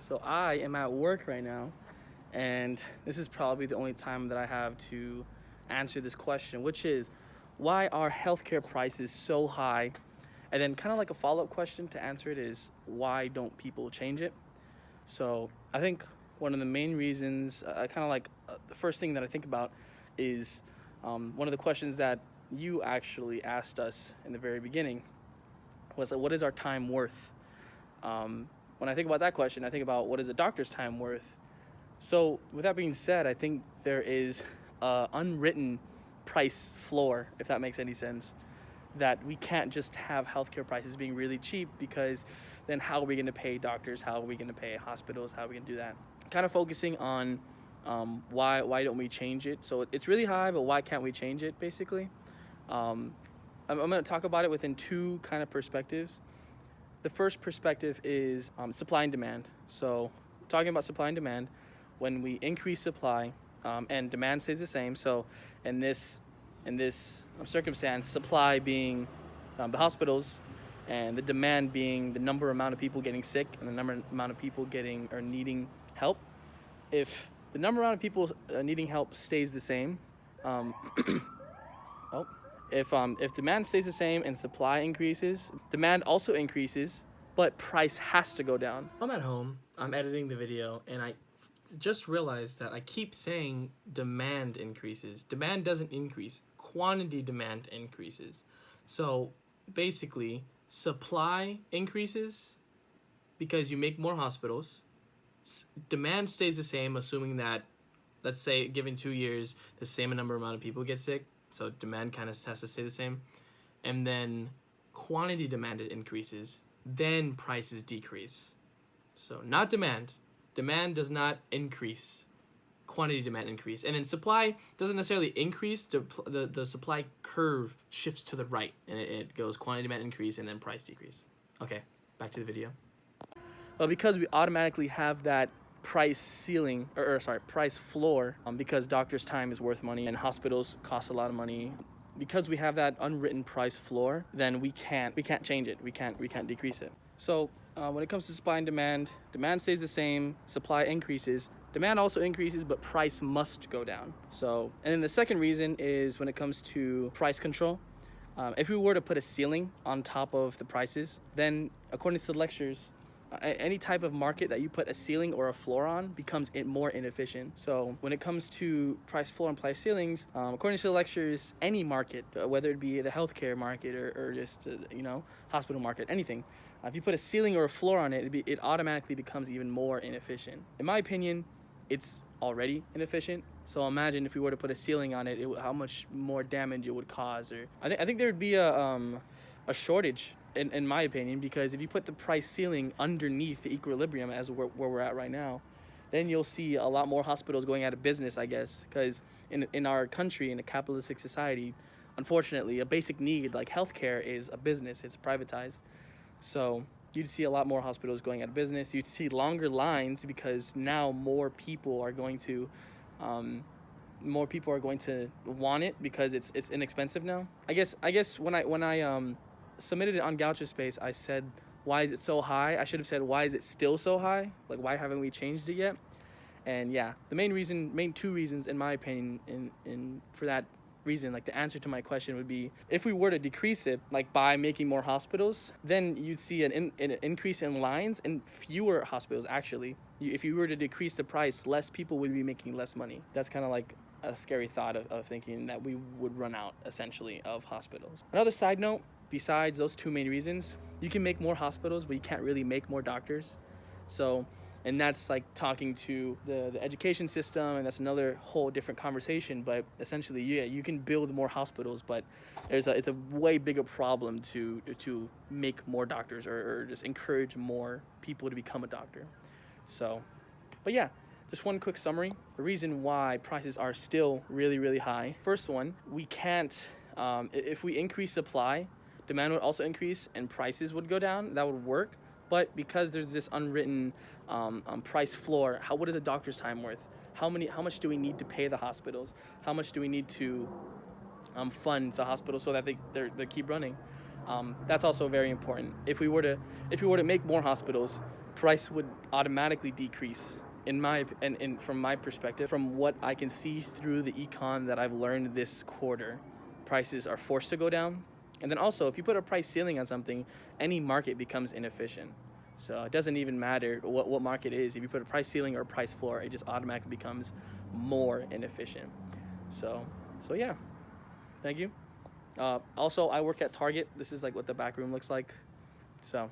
So I am at work right now, and this is probably the only time that I have to answer this question, which is why are healthcare prices so high? And then kind of like a follow-up question to answer it is why don't people change it? So I think one of the main reasons, the first thing that I think about is one of the questions that you actually asked us in the very beginning was what is our time worth? When I think about that question, I think about what is a doctor's time worth? So with that being said, I think there is an unwritten price floor, if that makes any sense, that we can't just have healthcare prices being really cheap, because then how are we going to pay doctors? How are we going to pay hospitals? How are we going to do that? Kind of focusing on why don't we change it? So it's really high, but why can't we change it, basically? I'm going to talk about it within two kind of perspectives. The first perspective is supply and demand. So talking about supply and demand, when we increase supply and demand stays the same. So in this circumstance, supply being the hospitals, and the demand being the amount of people getting sick and the amount of people getting or needing help. If the amount of people needing help stays the same, if demand stays the same and supply increases, demand also increases, but price has to go down. I'm at home, I'm editing the video, and I just realized that I keep saying demand increases. Demand doesn't increase, quantity demand increases. So basically, supply increases because you make more hospitals. Demand stays the same, assuming that, let's say, given 2 years, the same amount of people get sick. So demand kind of has to stay the same. And then quantity demanded increases, then prices decrease. So not demand. Demand does not increase. Quantity demand increase. And then supply doesn't necessarily increase. The supply curve shifts to the right. And it goes quantity demand increase and then price decrease. Okay, back to the video. Well, because we automatically have that price ceiling, price floor, because doctors' time is worth money and hospitals cost a lot of money. Because we have that unwritten price floor, then we can't change it. We can't decrease it. So when it comes to supply and demand stays the same, supply increases, demand also increases, but price must go down. So, and then the second reason is when it comes to price control. If we were to put a ceiling on top of the prices, then according to the lectures, any type of market that you put a ceiling or a floor on becomes more inefficient. So when it comes to price floor and price ceilings, according to the lectures, any market, whether it be the healthcare market or just hospital market, anything, if you put a ceiling or a floor on it, it automatically becomes even more inefficient. In my opinion, it's already inefficient. So imagine if we were to put a ceiling on it, how much more damage it would cause. Or I think there would be a shortage. In my opinion, because if you put the price ceiling underneath the equilibrium as where we're at right now, then you'll see a lot more hospitals going out of business, I guess, because in our country, in a capitalistic society, unfortunately, a basic need like healthcare is a business, it's privatized. So you'd see a lot more hospitals going out of business. You'd see longer lines because now more people are going to want it because it's inexpensive now. I guess when I submitted it on Gaucho Space, I said, why is it so high? I should have said, why is it still so high? Like, why haven't we changed it yet? And yeah, the main two reasons, in my opinion, for that reason, like the answer to my question would be, if we were to decrease it, like by making more hospitals, then you'd see an increase in lines and fewer hospitals, actually. If you were to decrease the price, less people would be making less money. That's kind of like a scary thought of thinking that we would run out, essentially, of hospitals. Another side note, besides those two main reasons, you can make more hospitals, but you can't really make more doctors. So, and that's like talking to the education system, and that's another whole different conversation. But essentially, yeah, you can build more hospitals, but it's a way bigger problem to make more doctors or just encourage more people to become a doctor. So, but yeah, just one quick summary. The reason why prices are still really, really high. First one, we can't, if we increase supply, demand would also increase and prices would go down. That would work. But because there's this unwritten price floor, what is a doctor's time worth? How much do we need to pay the hospitals? How much do we need to fund the hospitals so that they keep running? That's also very important. If we were to make more hospitals, price would automatically decrease. From my perspective, from what I can see through the econ that I've learned this quarter, prices are forced to go down. And then also, if you put a price ceiling on something, any market becomes inefficient. So it doesn't even matter what market it is. If you put a price ceiling or a price floor, it just automatically becomes more inefficient. So yeah, thank you. Also, I work at Target. This is like what the back room looks like. So